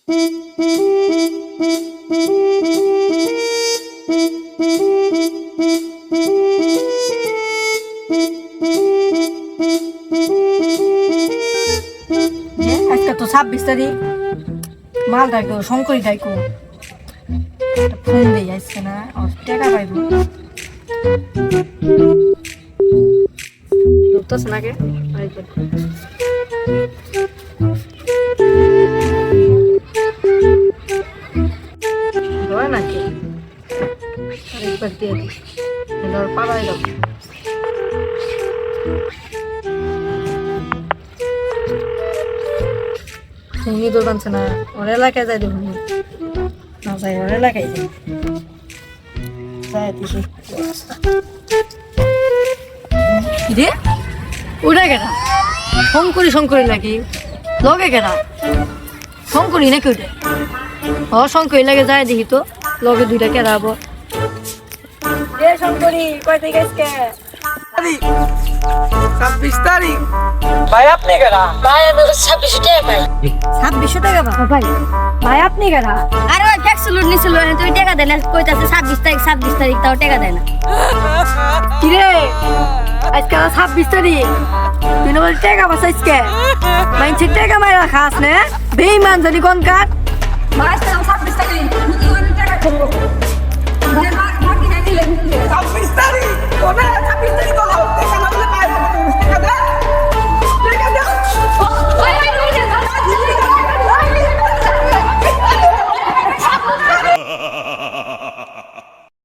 আজকে তো 26 তারিখ মাল ডাকো শঙ্করী ডাকো ফোন দিয়ে আজকে না টাকা পাইব ধরতেছে নাকি ধরে নাকি আরেকবার দিয়ে দিই ধর পাড়াই দাও ভেঙে দৌড় বানছে না ওর এলাকায় যাই দেখুন না যাই ওর এলাকায় যাই যাই দেখি রে উড়ে গেরা শঙ্করী নাকি লগে গেরা শঙ্করী নাকি ওটা ও শঙ্করী লাগে যায় দেখি তো লগে দুইটা কেরাবো এ শঙ্করী কয় থেকে আজকে 26 তারিখ ভাই আপনি কেরা ভাই আমি 2600 টাকা পাই 2600 টাকা ভাই ভাই আপনি কেরা আরে ওই ট্যাক্স লুট নিছিল তুই টাকা দেন কইতাছে 26 তারিখ তাও টাকা দেয় না কিরে আজকে 26 তারিখ তুই না বল টাকা বাঁচাইছকে মাইনছে টাকা মারা খাস না বেঈমান জানি কোন কাট ভাই 26 তারিখ টাকা করব ভাই বাকি না দিলে 26 তারিখ